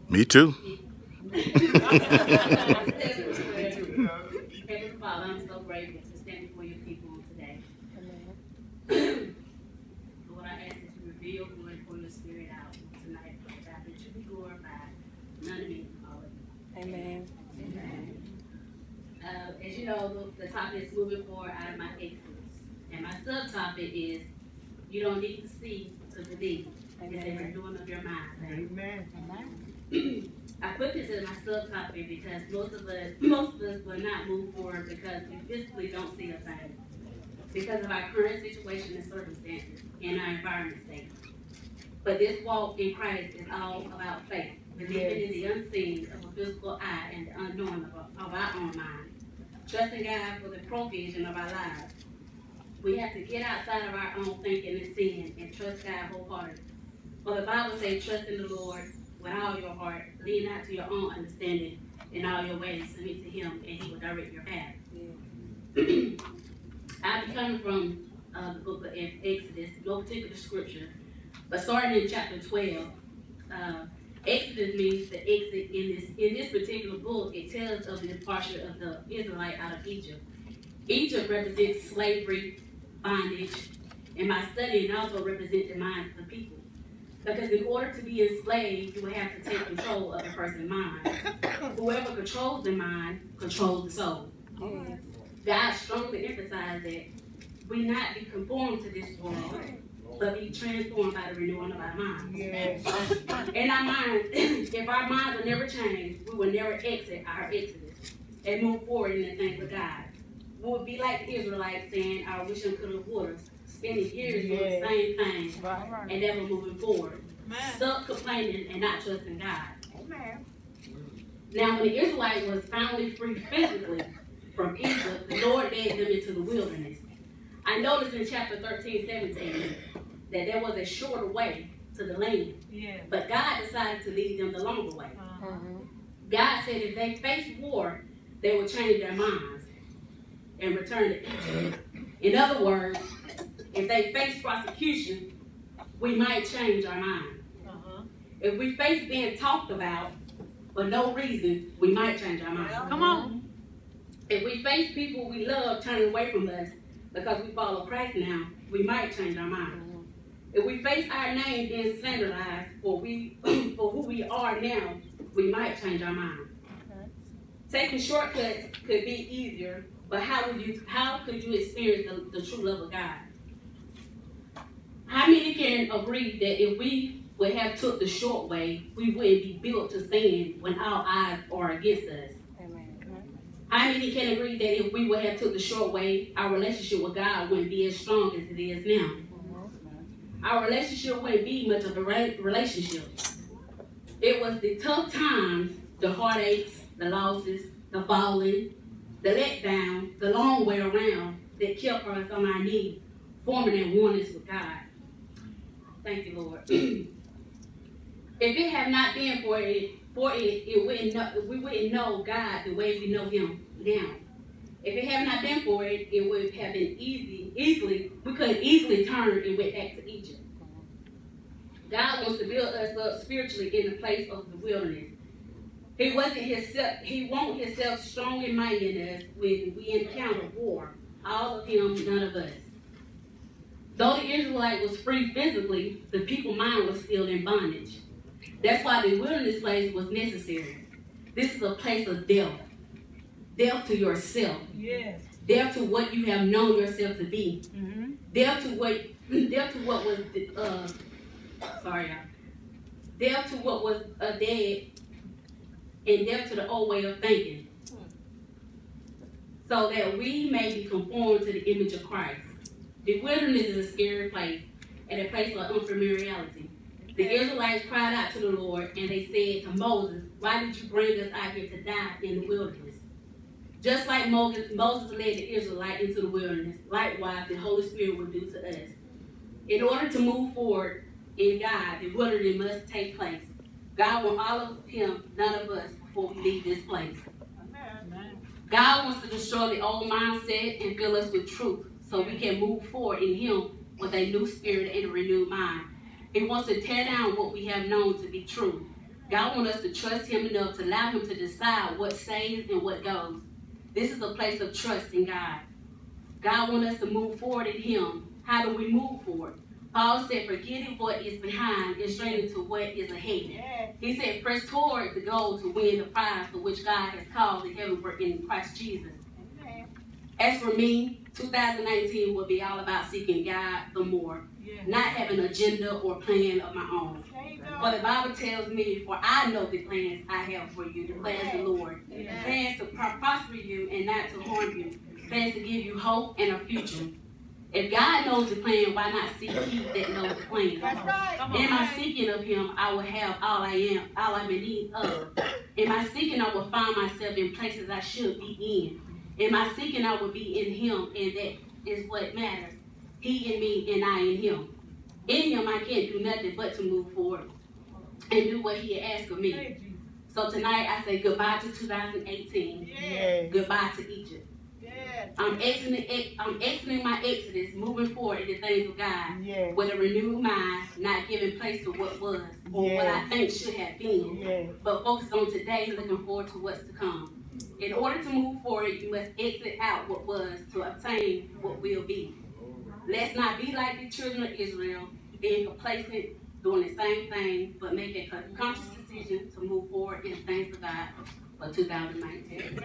Me too. Heavenly Father, I'm so grateful to stand before your people on today. Lord, I ask that you reveal, glory, pour your spirit out tonight, Father God, that you be glorified, none of me, all of you. Amen. Amen. As you know, the topic is moving forward out of my exodus. And my subtopic is, you don't need to see to believe. It's a renewing of your mind. Amen. I put this as my subtopic because most of us will not move forward because we physically don't see a thing. Because of our current situation and circumstances and our environment state. But this walk in Christ is all about faith, believing in the unseen of a physical eye and the unknown of our own mind. Trusting God for the provision of our lives. We have to get outside of our own thinking and sin and trust God wholeheartedly. For the Bible says, trust in the Lord with all your heart, lean not to your own understanding, in all your ways, submit to Him, and He will direct your path. I'll be coming from the book of Exodus, no particular scripture, but starting in chapter 12, Exodus means the exit. In this particular book, it tells of the departure of the Israelite out of Egypt. Egypt represents slavery, bondage, and my study and also represents the mind of the people. Because in order to be enslaved, you would have to take control of the person's mind. Whoever controls the mind controls the soul. God strongly emphasized that we not be conformed to this world, but be transformed by the renewing of our minds. In our minds, if our minds will never change, we will never exit our exodus and move forward in the things of God. We would be like the Israelites saying, I wish I could have would, spending years doing the same thing and never moving forward. Stuck complaining and not trusting God. Now, when the Israelites was finally free physically from Egypt, the Lord led them into the wilderness. I noticed in chapter 13, 17, that there was a shorter way to the land. But God decided to lead them the longer way. God said if they faced war, they would change their minds and return to Egypt. In other words, if they face prosecution, we might change our mind. If we face being talked about for no reason, we might change our mind. Come on. If we face people we love turning away from us because we follow Christ now, we might change our mind. If we face our name being standardized for who we are now, we might change our mind. Taking shortcuts could be easier, but how could you experience the true love of God? How many can agree that if we would have took the short way, we wouldn't be built to stand when our eyes are against us? How many can agree that if we would have took the short way, our relationship with God wouldn't be as strong as it is now? Our relationship wouldn't be much of a relationship. It was the tough times, the heartaches, the losses, the falling, the letdown, the long way around that kept us on our knees, forming a oneness with God. Thank you, Lord. If it had not been for it, we wouldn't know God the way we know Him now. If it had not been for it, it would have been we could easily turn and went back to Egypt. God wants to build us up spiritually in the place of the wilderness. He wants Himself strong and mighty in us when we encounter war. All of Him, none of us. Though the Israelite was free physically, the people's mind was still in bondage. That's why the wilderness place was necessary. This is a place of death. Death to yourself. Death to what you have known yourself to be. Death to what was death to what was dead, and death to the old way of thinking. So that we may be conformed to the image of Christ. The wilderness is a scary place and a place of unfamiliarity. The Israelites cried out to the Lord and they said to Moses, why did you bring us out here to die in the wilderness? Just like Moses led the Israelites into the wilderness, likewise the Holy Spirit will do to us. In order to move forward in God, the wilderness must take place. God wants all of Him, none of us, before we leave this place. God wants to destroy the old mindset and fill us with truth so we can move forward in Him with a new spirit and a renewed mind. He wants to tear down what we have known to be true. God wants us to trust him enough to allow him to decide what stays and what goes. This is a place of trust in God. God wants us to move forward in him. How do we move forward? Paul said, forgetting what is behind and straight into what is ahead. Yeah. He said, press toward the goal to win the prize for which God has called the heavenward in Christ Jesus. Amen. As for me, 2019 will be all about seeking God the more, not having an agenda or plan of my own. For the Bible tells me, for I know the plans I have for you, declares the Lord. Amen. Plans to prosper you and not to harm you. Plans to give you hope and a future. If God knows the plan, why not seek he that knows the plan? That's right. In my seeking of him, I will have all I'm in need of. In my seeking, I will find myself in places I should be in. In my seeking, I will be in him, and that is what matters. He in me, and I in him. In him, I can't do nothing but to move forward and do what he asked of me. So tonight, I say goodbye to 2018. Yeah. Goodbye to Egypt. I'm exiting my exodus, moving forward in the things of God, with a renewed mind, not giving place to what was or what I think should have been, but focus on today, looking forward to what's to come. In order to move forward, you must exit out what was to obtain what will be. Let's not be like the children of Israel, being complacent, doing the same thing, but make a conscious decision to move forward in the things of God for 2019.